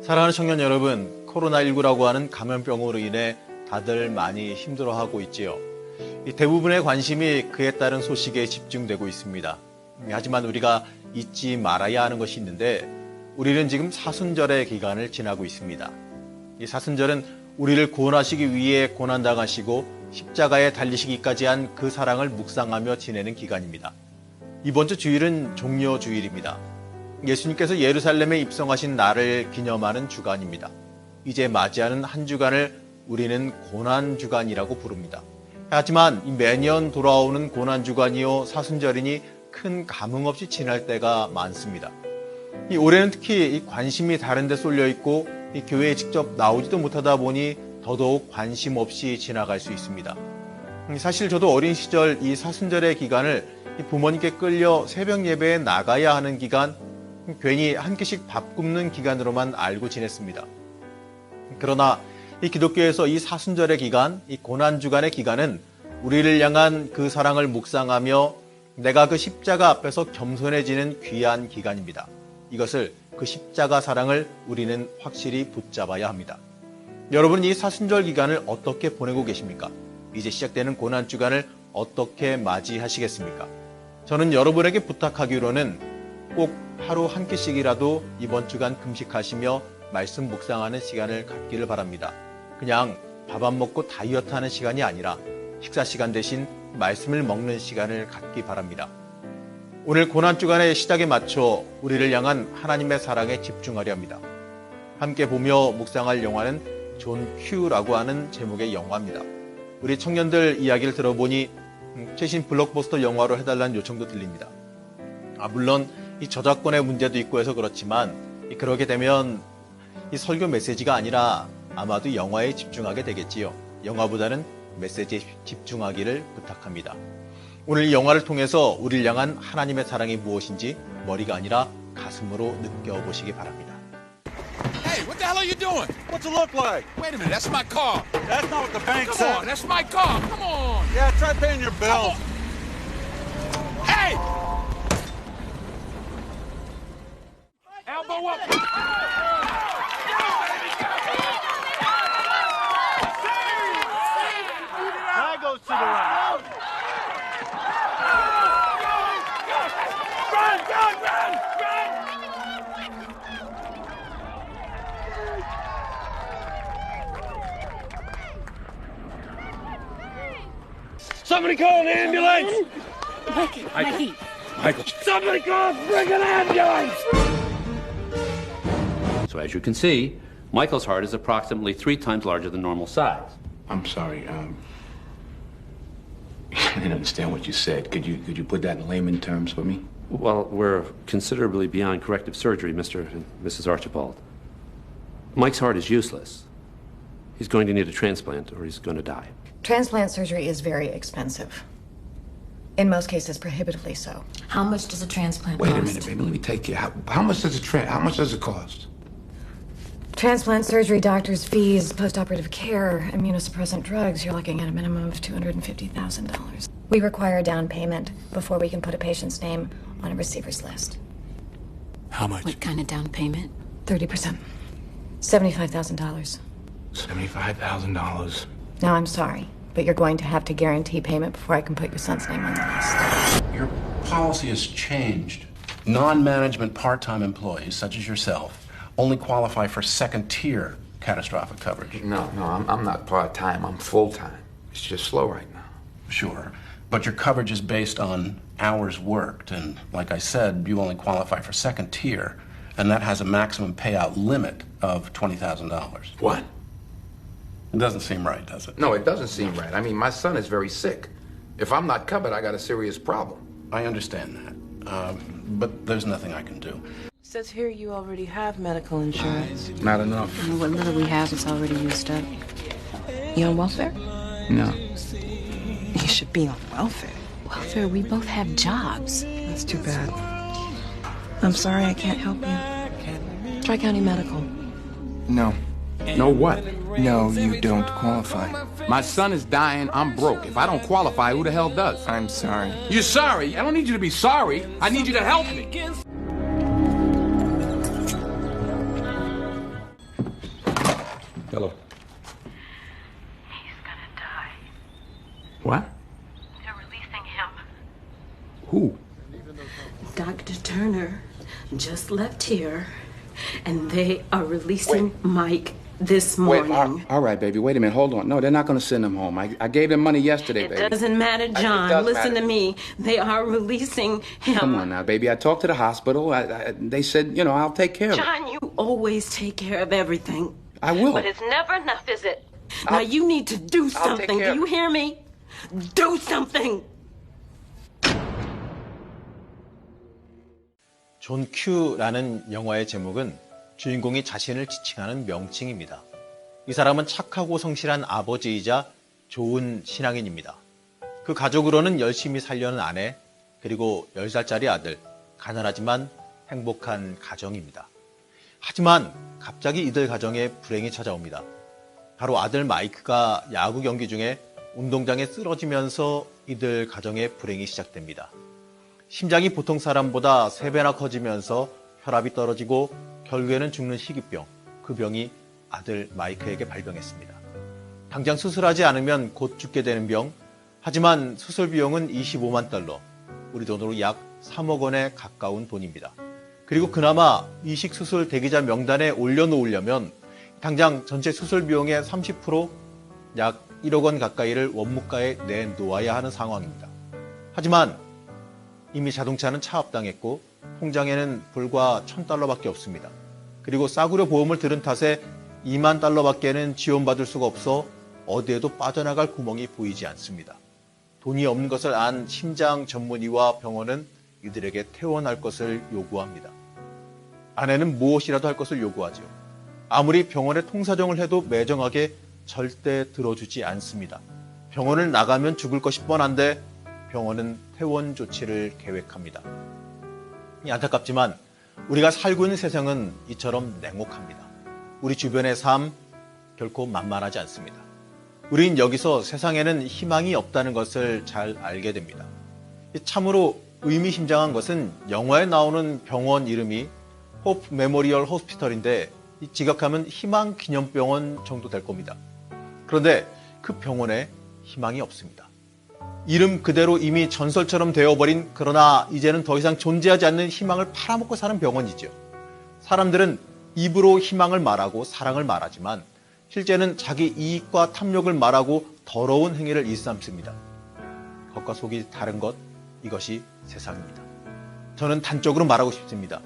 사랑하는 청년 여러분, 코로나19라고 하는 감염병으로 인해 다들 많이 힘들어하고 있지요. 대부분의 관심이 그에 따른 소식에 집중되고 있습니다. 하지만 우리가 잊지 말아야 하는 것이 있는데 우리는 지금 사순절의 기간을 지나고 있습니다. 이 사순절은 우리를 구원하시기 위해 고난당하시고 십자가에 달리시기까지 한 그 사랑을 묵상하며 지내는 기간입니다. 이번 주 주일은 종려주일입니다. 예수님께서 예루살렘에 입성하신 날을 기념하는 주간입니다. 이제 맞이하는 한 주간을 우리는 고난주간이라고 부릅니다. 하지만 매년 돌아오는 고난주간이요 사순절이니 큰 감흥 없이 지날 때가 많습니다. 올해는 특히 관심이 다른 데 쏠려 있고 교회에 직접 나오지도 못하다 보니 더더욱 관심 없이 지나갈 수 있습니다. 사실 저도 어린 시절 이 사순절의 기간을 부모님께 끌려 새벽 예배에 나가야 하는 기간, 괜히 한 끼씩 밥 굶는 기간으로만 알고 지냈습니다. 그러나 이 기독교에서 이 사순절의 기간, 이 고난주간의 기간은 우리를 향한 그 사랑을 묵상하며 내가 그 십자가 앞에서 겸손해지는 귀한 기간입니다. 이것을 그 십자가 사랑을 우리는 확실히 붙잡아야 합니다. 여러분은 이 사순절 기간을 어떻게 보내고 계십니까? 이제 시작되는 고난주간을 어떻게 맞이하시겠습니까? 저는 여러분에게 부탁하기로는 꼭 하루 한 끼씩이라도 이번 주간 금식하시며 말씀 묵상하는 시간을 갖기를 바랍니다. 그냥 밥 안 먹고 다이어트하는 시간이 아니라 식사 시간 대신 말씀을 먹는 시간을 갖기 바랍니다. 오늘 고난주간의 시작에 맞춰 우리를 향한 하나님의 사랑에 집중하려 합니다. 함께 보며 묵상할 영화는 존 큐라고 하는 제목의 영화입니다. 우리 청년들 이야기를 들어보니 최신 블록버스터 영화로 해달라는 요청도 들립니다. 물론 이 저작권의 문제도 있고 해서 그렇지만 그러게 되면 이 설교 메시지가 아니라 아마도 영화에 집중하게 되겠지요. 영화보다는 메시지에 집중하기를 부탁합니다. 오늘 이 영화를 통해서 우리를 향한 하나님의 사랑이 무엇인지 머리가 아니라 가슴으로 느껴보시기 바랍니다. Hey, what the hell are you doing? What's it look like? Wait a minute, that's my car. That's not what the bank Come said. on, that's my car. Come on. Yeah, try paying your bill. Hey! Elbow up. I goes to the right. Somebody call an ambulance! Michael. Somebody bring an ambulance! So as you can see, Michael's heart is approximately 3 times larger than normal size. I'm sorry. I didn't understand what you said. Could you put that in layman terms for me? Well, we're considerably beyond corrective surgery, Mr. and Mrs. Archibald. Mike's heart is useless. He's going to need a transplant or he's going to die. Transplant surgery is very expensive. In most cases, prohibitively so. How much does a transplant Wait cost? a minute, baby. Let me take you. How much does it cost? Transplant surgery, doctors' fees, post-operative care, immunosuppressant drugs, you're looking at a minimum of $250,000. We require a down payment before we can put a patient's name on a receiver's list. How much? What kind of down payment? 30%. $75,000. $75,000. Now, I'm sorry, but you're going to have to guarantee payment before I can put your son's name on the list. Your policy has changed. Non-management part-time employees, such as yourself, only qualify for second-tier catastrophic coverage. No, I'm not part-time. I'm full-time. It's just slow right now. Sure. But your coverage is based on hours worked, and like I said, you only qualify for second tier, and that has a maximum payout limit of $20,000. What? It doesn't seem right, does it? No, it doesn't seem right. I mean, my son is very sick. If I'm not covered, I got a serious problem. I understand that, but there's nothing I can do. It says here you already have medical insurance. Not enough. And what little we have is already used up. You on welfare? No. You should be on welfare. Welfare, we both have jobs. That's too bad. I'm sorry I can't help you. Tri-County Medical. No. No what? No, you don't qualify. My son is dying. I'm broke. If I don't qualify, who the hell does? I'm sorry. You're sorry? I don't need you to be sorry. I need you to help me. just left here, and they are releasing Mike this morning. All right, baby, wait a minute, hold on. No, they're not going to send him home. I gave them money yesterday, baby. It doesn't matter, John. Listen to me. They are releasing him. Come on now, baby. I talked to the hospital. They said, I'll take care of it. John, you always take care of everything. I will. But it's never enough, is it? Now you need to do something. Do you hear me? Do something. 존 큐라는 영화의 제목은 주인공이 자신을 지칭하는 명칭입니다. 이 사람은 착하고 성실한 아버지이자 좋은 신앙인입니다. 그 가족으로는 열심히 살려는 아내, 그리고 10살짜리 아들, 가난하지만 행복한 가정입니다. 하지만 갑자기 이들 가정에 불행이 찾아옵니다. 바로 아들 마이크가 야구 경기 중에 운동장에 쓰러지면서 이들 가정의 불행이 시작됩니다. 심장이 보통 사람보다 3배나 커지면서 혈압이 떨어지고 결국에는 죽는 희귀병, 그 병이 아들 마이크에게 발병했습니다. 당장 수술하지 않으면 곧 죽게 되는 병, 하지만 수술 비용은 25만 달러, 우리 돈으로 약 3억 원에 가까운 돈입니다. 그리고 그나마 이식 수술 대기자 명단에 올려놓으려면 당장 전체 수술 비용의 30%, 약 1억 원 가까이를 원무가에 내놓아야 하는 상황입니다. 하지만 이미 자동차는 차압당했고 통장에는 불과 $1,000밖에 없습니다. 그리고 싸구려 보험을 들은 탓에 2만 달러밖에는 지원받을 수가 없어 어디에도 빠져나갈 구멍이 보이지 않습니다. 돈이 없는 것을 안 심장 전문의와 병원은 이들에게 퇴원할 것을 요구합니다. 아내는 무엇이라도 할 것을 요구하죠. 아무리 병원에 통사정을 해도 매정하게 절대 들어주지 않습니다. 병원을 나가면 죽을 것이 뻔한데 병원은 퇴원 조치를 계획합니다. 안타깝지만 우리가 살고 있는 세상은 이처럼 냉혹합니다. 우리 주변의 삶 결코 만만하지 않습니다. 우린 여기서 세상에는 희망이 없다는 것을 잘 알게 됩니다. 참으로 의미심장한 것은 영화에 나오는 병원 이름이 호프 메모리얼 호스피털인데 지각하면 희망기념병원 정도 될 겁니다. 그런데 그 병원에 희망이 없습니다. 이름 그대로 이미 전설처럼 되어버린, 그러나 이제는 더 이상 존재하지 않는 희망을 팔아먹고 사는 병원이죠. 사람들은 입으로 희망을 말하고 사랑을 말하지만 실제는 자기 이익과 탐욕을 말하고 더러운 행위를 일삼습니다. 겉과 속이 다른 것, 이것이 세상입니다. 저는 단적으로 말하고 싶습니다.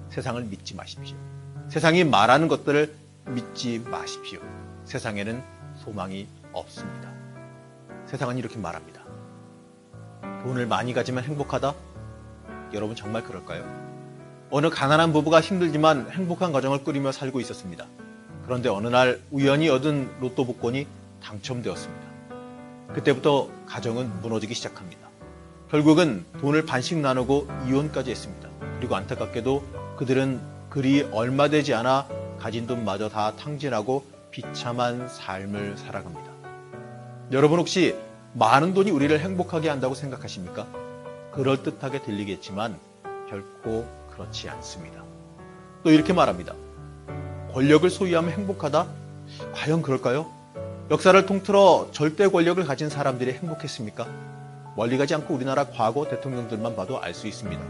세상을 믿지 마십시오. 세상이 말하는 것들을 믿지 마십시오. 세상에는 소망이 없습니다. 세상은 이렇게 말합니다. 돈을 많이 가지면 행복하다? 여러분 정말 그럴까요? 어느 가난한 부부가 힘들지만 행복한 가정을 꾸리며 살고 있었습니다. 그런데 어느 날 우연히 얻은 로또 복권이 당첨되었습니다. 그때부터 가정은 무너지기 시작합니다. 결국은 돈을 반씩 나누고 이혼까지 했습니다. 그리고 안타깝게도 그들은 그리 얼마 되지 않아 가진 돈마저 다 탕진하고 비참한 삶을 살아갑니다. 여러분 혹시 많은 돈이 우리를 행복하게 한다고 생각하십니까? 그럴듯하게 들리겠지만 결코 그렇지 않습니다. 또 이렇게 말합니다. 권력을 소유하면 행복하다? 과연 그럴까요? 역사를 통틀어 절대 권력을 가진 사람들이 행복했습니까? 멀리 가지 않고 우리나라 과거 대통령들만 봐도 알 수 있습니다.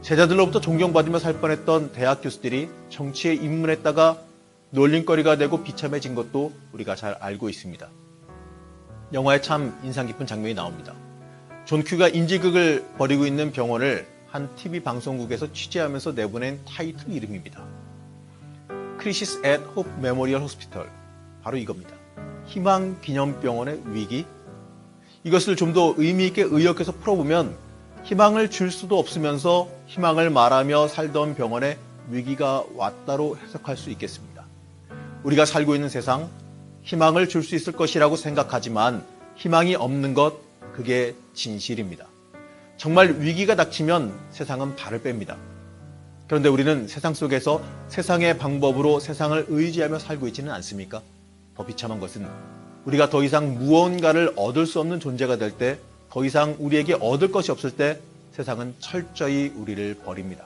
제자들로부터 존경받으며 살 뻔했던 대학 교수들이 정치에 입문했다가 놀림거리가 되고 비참해진 것도 우리가 잘 알고 있습니다. 영화에 참 인상 깊은 장면이 나옵니다. 존 큐가 인지극을 벌이고 있는 병원을 한 TV 방송국에서 취재하면서 내보낸 타이틀 이름입니다. Crisis at Hope Memorial Hospital. 바로 이겁니다. 희망기념병원의 위기? 이것을 좀 더 의미 있게 의역해서 풀어보면 희망을 줄 수도 없으면서 희망을 말하며 살던 병원에 위기가 왔다로 해석할 수 있겠습니다. 우리가 살고 있는 세상, 희망을 줄 수 있을 것이라고 생각하지만 희망이 없는 것, 그게 진실입니다. 정말 위기가 닥치면 세상은 발을 뺍니다. 그런데 우리는 세상 속에서 세상의 방법으로 세상을 의지하며 살고 있지는 않습니까? 더 비참한 것은 우리가 더 이상 무언가를 얻을 수 없는 존재가 될 때, 더 이상 우리에게 얻을 것이 없을 때 세상은 철저히 우리를 버립니다.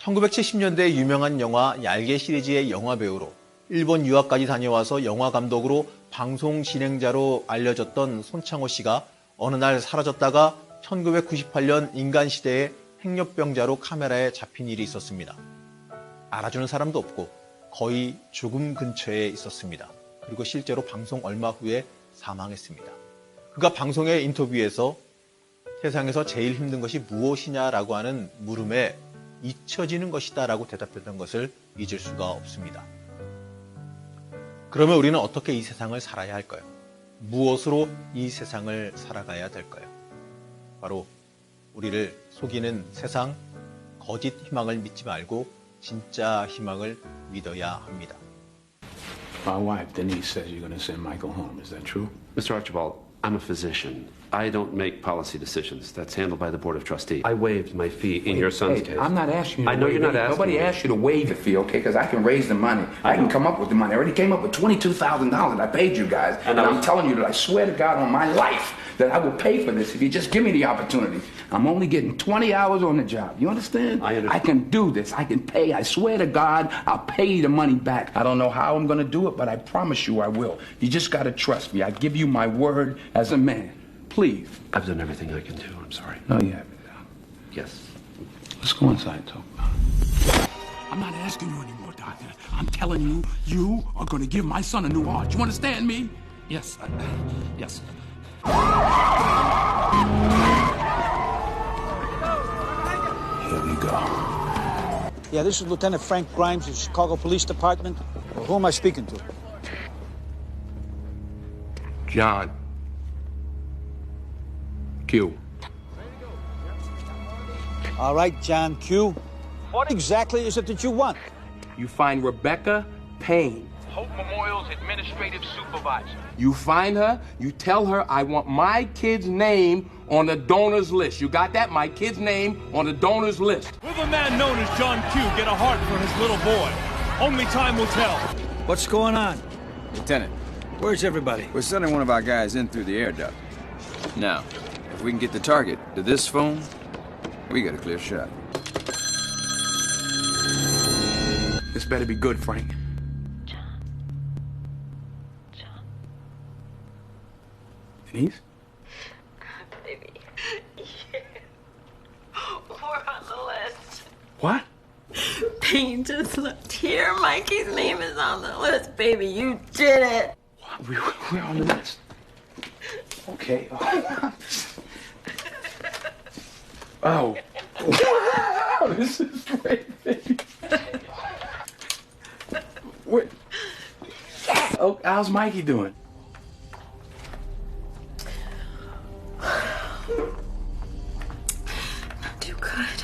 1970년대에 유명한 영화 얄개 시리즈의 영화배우로 일본 유학까지 다녀와서 영화 감독으로 방송 진행자로 알려졌던 손창호 씨가 어느 날 사라졌다가 1998년 인간시대에 행렬병자로 카메라에 잡힌 일이 있었습니다. 알아주는 사람도 없고 거의 죽음 근처에 있었습니다. 그리고 실제로 방송 얼마 후에 사망했습니다. 그가 방송의 인터뷰에서 세상에서 제일 힘든 것이 무엇이냐라고 하는 물음에 잊혀지는 것이다 라고 대답했던 것을 잊을 수가 없습니다. 그러면 우리는 어떻게 이 세상을 살아야 할까요? 무엇으로 이 세상을 살아가야 될까요? 바로 우리를 속이는 세상, 거짓 희망을 믿지 말고 진짜 희망을 믿어야 합니다. My wife, Denise, says you're going to send Michael home. Is that true? Mr. Archibald, I'm a physician. I don't make policy decisions. That's handled by the Board of Trustees. I waived my fee in your son's case. I'm not asking you to I know waive you're not it. asking Nobody me. asked you to waive the fee, okay? Because I can raise the money. I can come up with the money. I already came up with $22,000 I paid you guys. And I'm telling you that I swear to God on my life that I will pay for this if you just give me the opportunity. I'm only getting 20 hours on the job. You understand? I understand. I can do this. I can pay. I swear to God, I'll pay you the money back. I don't know how I'm going to do it, but I promise you I will. You just got to trust me. I give you my word as a man. Please. I've done everything I can do. I'm sorry. No, you haven't. Yes. Let's go inside and talk about it. I'm not asking you anymore, Doctor. I'm telling you, you are going to give my son a new heart. You understand me? Yes. Yes. Here we go. Yeah, this is Lieutenant Frank Grimes of the Chicago Police Department. Well, who am I speaking to? John. Q. All right, John Q. What exactly is it that you want? You find Rebecca Payne, Hope Memorial's administrative supervisor. you find her, you tell her I want my kid's name on the donors list. You got that? My kid's name on the donors list. Will the man known as John Q get a heart for his little boy? Only time will tell. What's going on? Lieutenant, Where's everybody? we're sending one of our guys in through the air duct. Now, if we can get the target to this phone, we got a clear shot. This better be good, Frank. Denise? Baby. Yeah. We're on the list. What? Payne just left here. Mikey's name is on the list, baby. You did it. We're on the list. Okay. Oh. Wow, this is great, baby. Oh, how's Mikey doing? Not too good.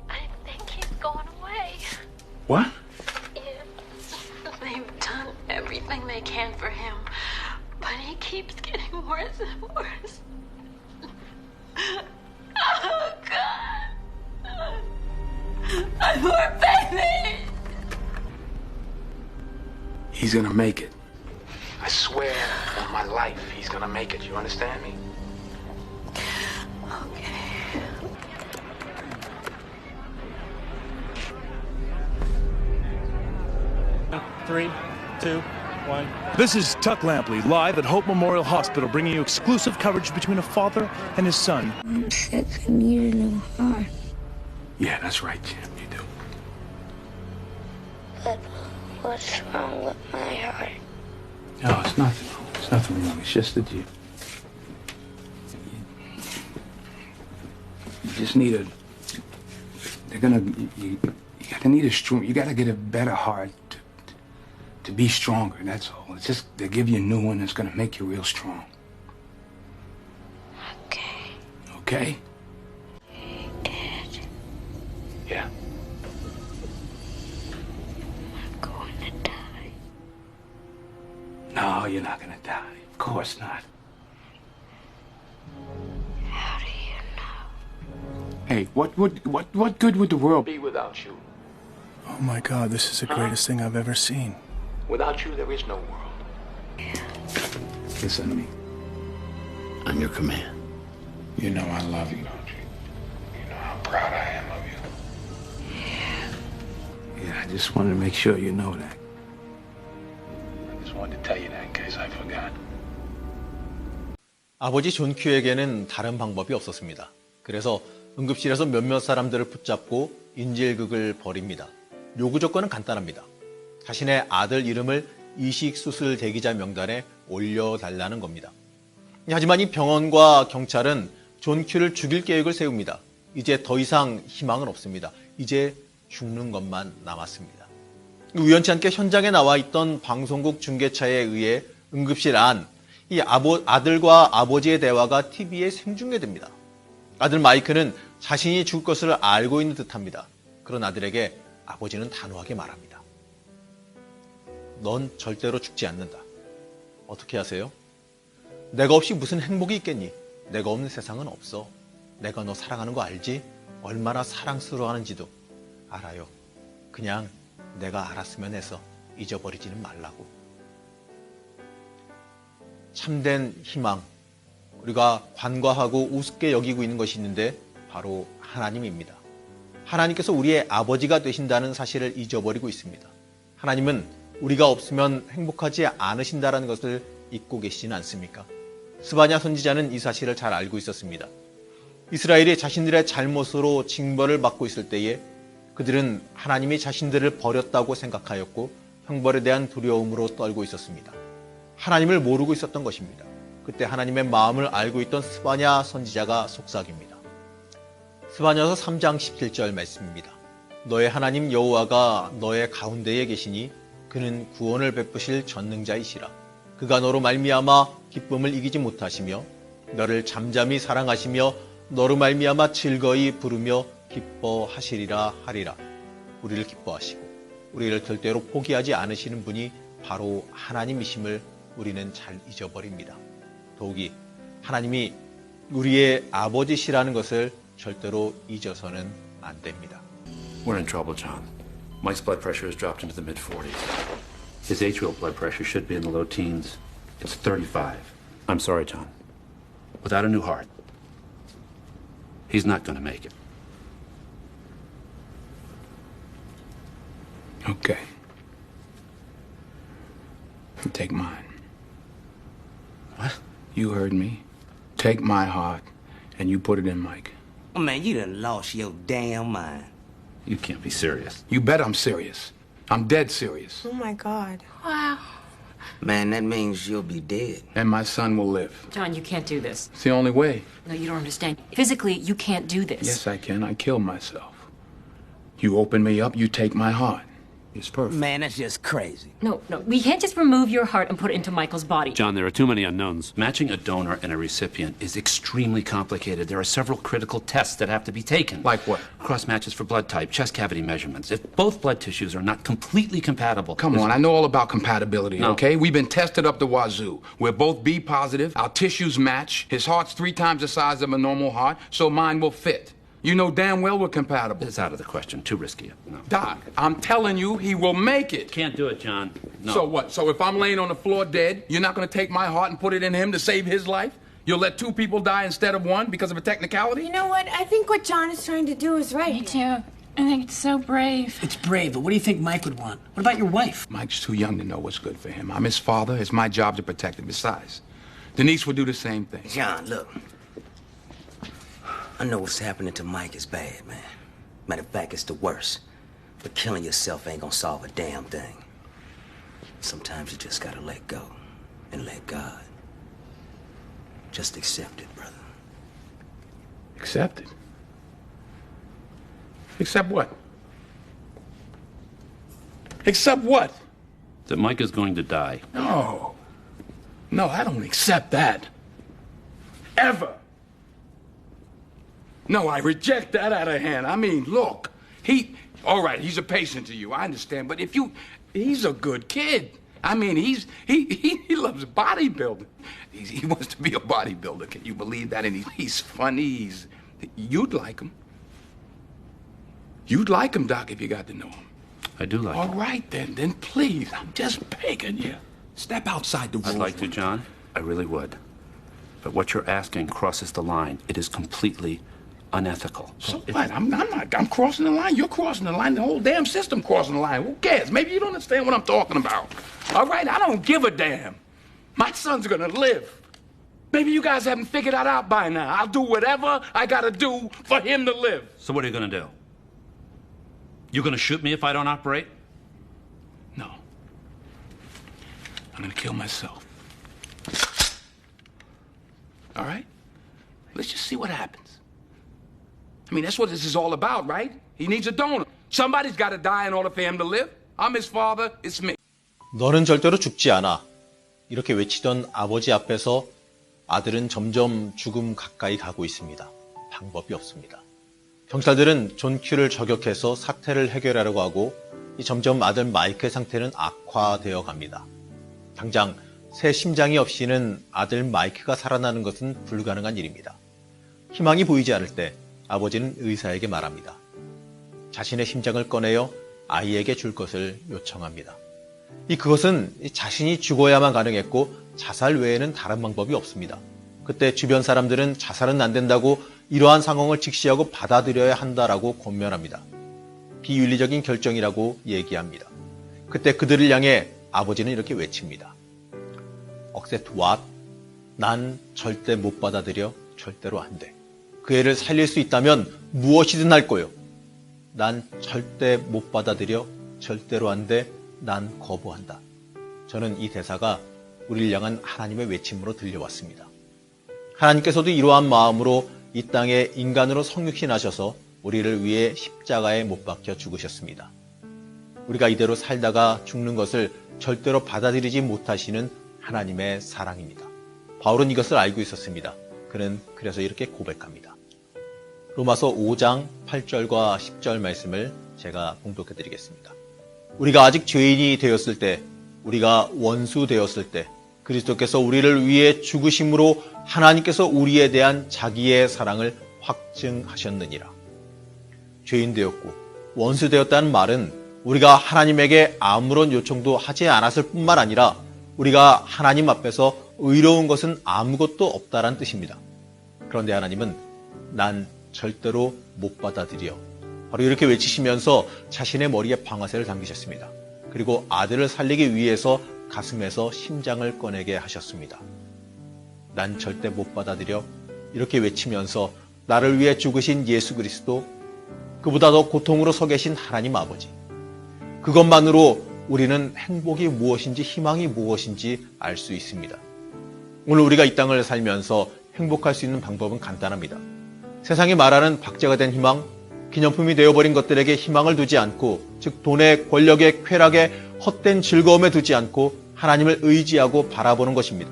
I think he's going away. What? Yeah. They've done everything they can for him, but he keeps getting worse and worse. Oh, God. My poor baby. He's gonna make it. I swear on my life, he's gonna make it. You understand me? Okay. 3, 2, 1. This is Tuck Lampley, live at Hope Memorial Hospital, bringing you exclusive coverage between a father and his son. I'm sick. I need a new heart. Yeah, that's right, Jim. You do. But what's wrong with my heart? No, it's nothing wrong. It's nothing wrong. It's just that you just need a. They're gonna. You gotta need a strong. You gotta get a better heart to be stronger. That's all. It's just they give you a new one that's gonna make you real strong. Okay. Okay? Dad, Yeah. I'm going to die. No, you're not gonna die. Of course not. How do you know? Hey, what good would the world be without you? Oh my God, this is the greatest thing I've ever seen. Without you, there is no world. Listen to me. On your command. You know I love you, don't you? You know how proud I am of you. Yeah, I just wanted to make sure you know that. I just wanted to tell you that in case I forgot. 아버지 존 큐에게는 다른 방법이 없었습니다. 그래서 응급실에서 몇몇 사람들을 붙잡고 인질극을 벌입니다. 요구 조건은 간단합니다. 자신의 아들 이름을 이식수술 대기자 명단에 올려달라는 겁니다. 하지만 이 병원과 경찰은 존 큐를 죽일 계획을 세웁니다. 이제 더 이상 희망은 없습니다. 이제 죽는 것만 남았습니다. 우연치 않게 현장에 나와 있던 방송국 중계차에 의해 응급실 안 이 아들과 아버지의 대화가 TV에 생중계됩니다. 아들 마이크는 자신이 죽을 것을 알고 있는 듯합니다. 그런 아들에게 아버지는 단호하게 말합니다. 넌 절대로 죽지 않는다. 어떻게 하세요? 내가 없이 무슨 행복이 있겠니? 내가 없는 세상은 없어. 내가 너 사랑하는 거 알지? 얼마나 사랑스러워하는지도 알아요. 그냥 내가 알았으면 해서 잊어버리지는 말라고. 참된 희망, 우리가 관과하고 우습게 여기고 있는 것이 있는데 바로 하나님입니다. 하나님께서 우리의 아버지가 되신다는 사실을 잊어버리고 있습니다. 하나님은 우리가 없으면 행복하지 않으신다는 것을 잊고 계시지는 않습니까? 스바냐 선지자는 이 사실을 잘 알고 있었습니다. 이스라엘이 자신들의 잘못으로 징벌을 받고 있을 때에 그들은 하나님이 자신들을 버렸다고 생각하였고 형벌에 대한 두려움으로 떨고 있었습니다. 하나님을 모르고 있었던 것입니다. 그때 하나님의 마음을 알고 있던 스바냐 선지자가 속삭입니다. 스바냐서 3장 17절 말씀입니다. 너의 하나님 여호와가 너의 가운데에 계시니 그는 구원을 베푸실 전능자이시라. 그가 너로 말미암아 기쁨을 이기지 못하시며 너를 잠잠히 사랑하시며 너로 말미암아 즐거이 부르며 기뻐하시리라 하리라. 우리를 기뻐하시고 우리를 절대로 포기하지 않으시는 분이 바로 하나님이심을 우리는 잘 잊어버립니다. 더욱이 하나님이 우리의 아버지시라는 것을 절대로 잊어서는 안 됩니다. We're in trouble, John. Mike's blood pressure has dropped into the mid-40s. His atrial blood pressure should be in the low teens. It's 35. I'm sorry, John. Without a new heart, he's not going to make it. Okay. Take mine. What? You heard me. Take my heart, and you put it in Mike. Oh, man, you done lost your damn mind. You can't be serious. You bet I'm serious. I'm dead serious. Oh my God. Wow. Man, that means you'll be dead. And my son will live. John, you can't do this. It's the only way. No, you don't understand. Physically, you can't do this. Yes, I can. I kill myself. You open me up, you take my heart. It's perfect. Man, that's just crazy. No, we can't just remove your heart and put it into Michael's body. John, there are too many unknowns. Matching a donor and a recipient is extremely complicated. There are several critical tests that have to be taken. Like what? Cross matches for blood type, chest cavity measurements. If both blood tissues are not completely compatible... Come on, I know all about compatibility, No. okay? We've been tested up the wazoo. We're both B positive, our tissues match, his heart's 3 times the size of a normal heart, so mine will fit. You know damn well we're compatible. It's out of the question. Too risky. No. Doc, I'm telling you, he will make it. Can't do it, John. No. So what? So if I'm laying on the floor dead, you're not going to take my heart and put it in him to save his life? You'll let 2 people die instead of 1 because of a technicality? You know what? I think what John is trying to do is right. Me too. I think it's so brave. It's brave, but what do you think Mike would want? What about your wife? Mike's too young to know what's good for him. I'm his father. It's my job to protect him. Besides, Denise would do the same thing. John, look. I know what's happening to Mike is bad, man. Matter of fact, it's the worst. But killing yourself ain't gonna solve a damn thing. Sometimes you just gotta let go and let God. Just accept it, brother. Accept it? Accept what? Accept what? That Mike is going to die. No. No, I don't accept that. Ever. No, I reject that out of hand. I mean, look, all right, he's a patient to you, I understand, but he's a good kid. I mean, he loves bodybuilding. He wants to be a bodybuilder, can you believe that? And he's funny, you'd like him. You'd like him, Doc, if you got to know him. I do like him. All right, then please, I'm just begging you. Step outside the rules. I'd like to, John. I really would. But what you're asking crosses the line. It is completely unethical. So what? I'm crossing the line. You're crossing the line. The whole damn system crossing the line. Who cares? Maybe you don't understand what I'm talking about. All right, I don't give a damn. My son's gonna live. Maybe you guys haven't figured that out by now. I'll do whatever I gotta do for him to live. So what are you gonna do? You gonna shoot me if I don't operate? No. I'm gonna kill myself. All right? Let's just see what happens. I mean, that's what this is all about, right? He needs a donor. Somebody's gotta die in order for him to live. I'm his father, it's me. 너는 절대로 죽지 않아. 이렇게 외치던 아버지 앞에서 아들은 점점 죽음 가까이 가고 있습니다. 방법이 없습니다. 경찰들은 존 큐를 저격해서 사태를 해결하려고 하고 점점 아들 마이크의 상태는 악화되어 갑니다. 당장 새 심장이 없이는 아들 마이크가 살아나는 것은 불가능한 일입니다. 희망이 보이지 않을 때 아버지는 의사에게 말합니다. 자신의 심장을 꺼내어 아이에게 줄 것을 요청합니다. 그것은 자신이 죽어야만 가능했고 자살 외에는 다른 방법이 없습니다. 그때 주변 사람들은 자살은 안 된다고 이러한 상황을 직시하고 받아들여야 한다라고 권면합니다. 비윤리적인 결정이라고 얘기합니다. 그때 그들을 향해 아버지는 이렇게 외칩니다. Accept what? 난 절대 못 받아들여. 절대로 안 돼. 그 애를 살릴 수 있다면 무엇이든 할 거요. 난 절대 못 받아들여. 절대로 안 돼. 난 거부한다. 저는 이 대사가 우리를 향한 하나님의 외침으로 들려왔습니다. 하나님께서도 이러한 마음으로 이 땅에 인간으로 성육신하셔서 우리를 위해 십자가에 못 박혀 죽으셨습니다. 우리가 이대로 살다가 죽는 것을 절대로 받아들이지 못하시는 하나님의 사랑입니다. 바울은 이것을 알고 있었습니다. 그는 그래서 이렇게 고백합니다. 로마서 5장 8절과 10절 말씀을 제가 봉독해 드리겠습니다. 우리가 아직 죄인이 되었을 때, 우리가 원수 되었을 때 그리스도께서 우리를 위해 죽으심으로 하나님께서 우리에 대한 자기의 사랑을 확증하셨느니라. 죄인 되었고 원수 되었다는 말은 우리가 하나님에게 아무런 요청도 하지 않았을 뿐만 아니라 우리가 하나님 앞에서 의로운 것은 아무것도 없다란 뜻입니다. 그런데 하나님은 난 절대로 못 받아들여. 바로 이렇게 외치시면서 자신의 머리에 방아쇠를 당기셨습니다. 그리고 아들을 살리기 위해서 가슴에서 심장을 꺼내게 하셨습니다. 난 절대 못 받아들여. 이렇게 외치면서 나를 위해 죽으신 예수 그리스도, 그보다 더 고통으로 서 계신 하나님 아버지, 그것만으로 우리는 행복이 무엇인지 희망이 무엇인지 알 수 있습니다. 오늘 우리가 이 땅을 살면서 행복할 수 있는 방법은 간단합니다. 세상이 말하는 박제가 된 희망, 기념품이 되어버린 것들에게 희망을 두지 않고, 즉 돈의 권력의 쾌락에 헛된 즐거움에 두지 않고 하나님을 의지하고 바라보는 것입니다.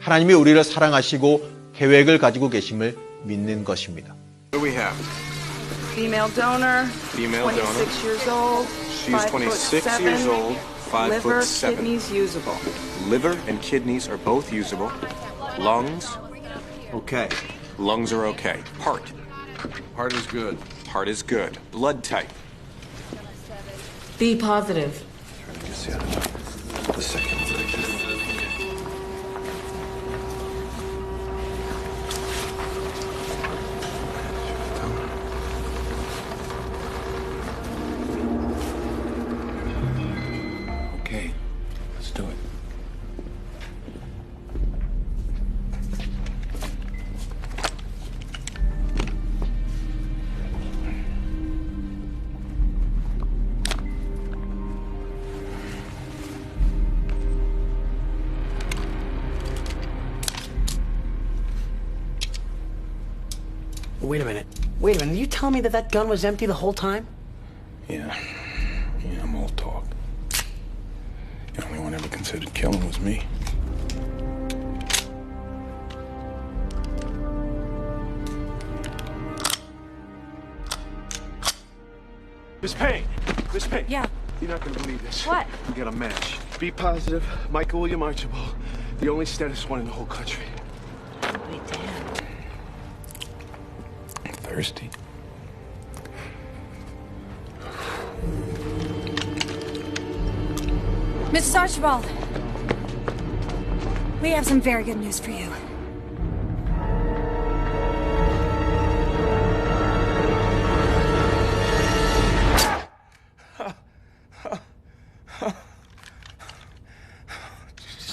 하나님이 우리를 사랑하시고 계획을 가지고 계심을 믿는 것입니다. What do we have? Female donor, Female 26 donor. years old, She's 26 years old, 5 liver, foot 7. kidneys usable. Liver and kidneys are both usable. Lungs, Okay. lungs are okay. Heart, Heart is good. heart is good. Blood type. B positive. The second. Okay, let's do it. Wait a minute. Wait a minute. You tell me that that gun was empty the whole time? Yeah, I'm all talk. The only one ever considered killing was me. Miss Payne! Miss Payne! Yeah. You're not gonna believe this. What? We got a match. B positive, Michael William Archibald. The only status one in the whole country. Wait, damn. Thirsty? Mrs. Archibald, we have some very good news for you.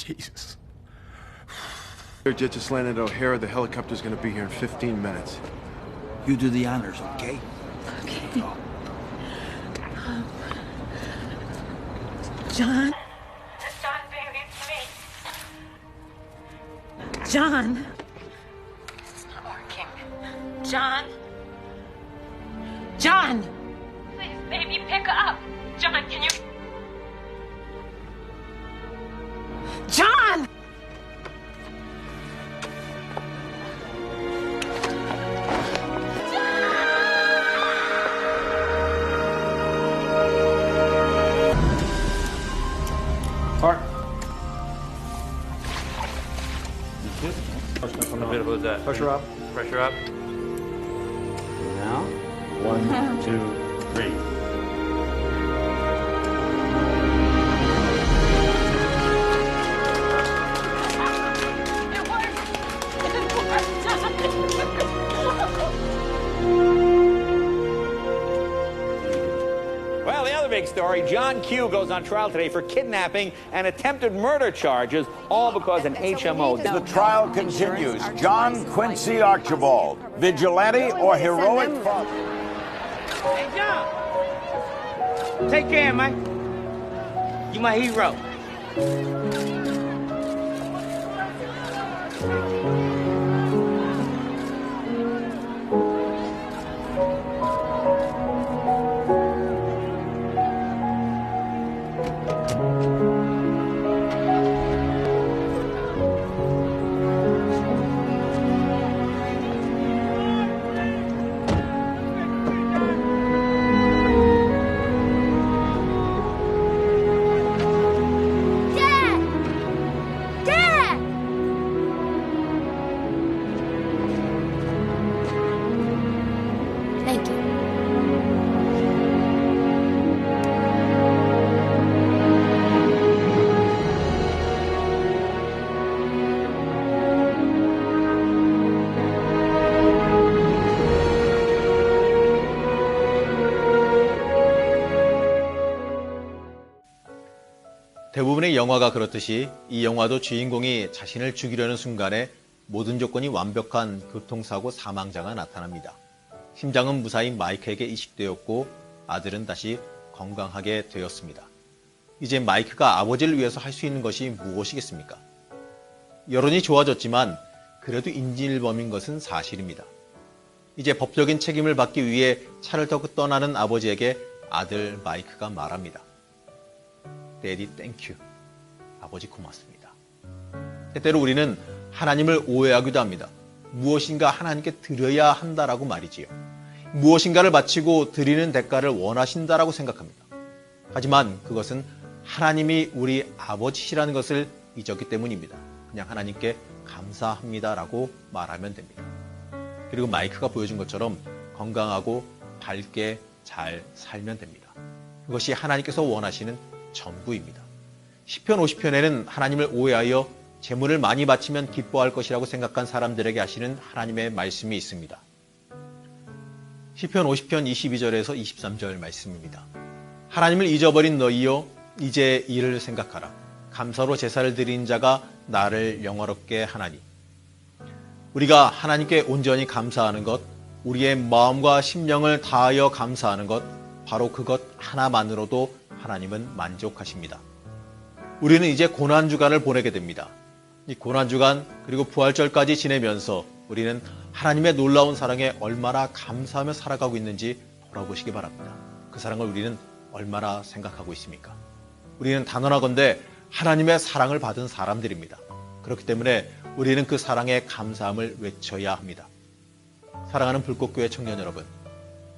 Jesus. Their jet just landed at O'Hara. The helicopter's gonna be here in 15 minutes. You do the honors, okay? Okay. John? John, baby, it's me. John? It's not working. John? John! Please, baby, pick up. John, can you... John! Park. A bit of that. Pressure up. Pressure up. Now, 1, 2, 3. Well, the other big story, John Q goes on trial today for kidnapping and attempted murder charges, all because an HMO... The trial continues. John Quincy Archibald, vigilante or heroic father? Hey, John! Take care, man. You my hero. Thank you. 대부분의 영화가 그렇듯이 이 영화도 주인공이 자신을 죽이려는 순간에 모든 조건이 완벽한 교통사고 사망자가 나타납니다. 심장은 무사히 마이크에게 이식되었고 아들은 다시 건강하게 되었습니다. 이제 마이크가 아버지를 위해서 할 수 있는 것이 무엇이겠습니까? 여론이 좋아졌지만 그래도 인질범인 것은 사실입니다. 이제 법적인 책임을 받기 위해 차를 타고 떠나는 아버지에게 아들 마이크가 말합니다. Daddy, thank you. 아버지 고맙습니다. 때때로 우리는 하나님을 오해하기도 합니다. 무엇인가 하나님께 드려야 한다라고 말이지요. 무엇인가를 바치고 드리는 대가를 원하신다라고 생각합니다. 하지만 그것은 하나님이 우리 아버지시라는 것을 잊었기 때문입니다. 그냥 하나님께 감사합니다라고 말하면 됩니다. 그리고 마이크가 보여준 것처럼 건강하고 밝게 잘 살면 됩니다. 그것이 하나님께서 원하시는 전부입니다. 시편 50편에는 하나님을 오해하여 재물을 많이 바치면 기뻐할 것이라고 생각한 사람들에게 하시는 하나님의 말씀이 있습니다. 시편 50편 22절에서 23절 말씀입니다. 하나님을 잊어버린 너희여 이제 이를 생각하라. 감사로 제사를 드린 자가 나를 영화롭게 하나니. 우리가 하나님께 온전히 감사하는 것, 우리의 마음과 심령을 다하여 감사하는 것, 바로 그것 하나만으로도 하나님은 만족하십니다. 우리는 이제 고난주간을 보내게 됩니다. 이 고난주간 그리고 부활절까지 지내면서 우리는 하나님의 놀라운 사랑에 얼마나 감사하며 살아가고 있는지 돌아보시기 바랍니다. 그 사랑을 우리는 얼마나 생각하고 있습니까? 우리는 단언하건대 하나님의 사랑을 받은 사람들입니다. 그렇기 때문에 우리는 그 사랑에 감사함을 외쳐야 합니다. 사랑하는 불꽃교회 청년 여러분,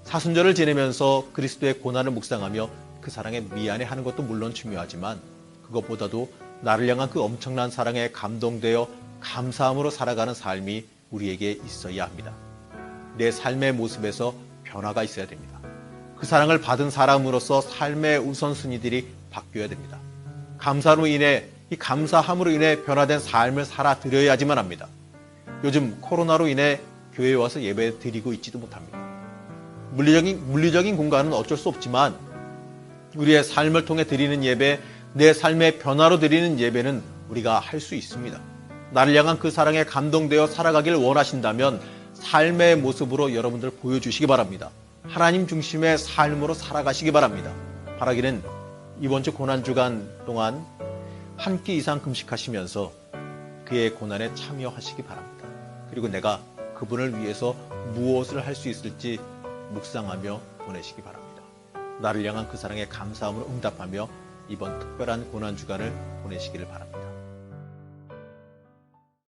사순절을 지내면서 그리스도의 고난을 묵상하며 그 사랑에 미안해하는 것도 물론 중요하지만 그것보다도 나를 향한 그 엄청난 사랑에 감동되어 감사함으로 살아가는 삶이 우리에게 있어야 합니다. 내 삶의 모습에서 변화가 있어야 됩니다. 그 사랑을 받은 사람으로서 삶의 우선순위들이 바뀌어야 됩니다. 감사로 인해, 이 감사함으로 인해 변화된 삶을 살아드려야지만 합니다. 요즘 코로나로 인해 교회에 와서 예배 드리고 있지도 못합니다. 물리적인 공간은 어쩔 수 없지만 우리의 삶을 통해 드리는 예배, 내 삶의 변화로 드리는 예배는 우리가 할 수 있습니다. 나를 향한 그 사랑에 감동되어 살아가길 원하신다면 삶의 모습으로 여러분들 보여주시기 바랍니다. 하나님 중심의 삶으로 살아가시기 바랍니다. 바라기는 이번 주 고난주간 동안 한 끼 이상 금식하시면서 그의 고난에 참여하시기 바랍니다. 그리고 내가 그분을 위해서 무엇을 할 수 있을지 묵상하며 보내시기 바랍니다. 나를 향한 그 사랑에 감사함으로 응답하며 이번 특별한 고난주간을 보내시기를 바랍니다.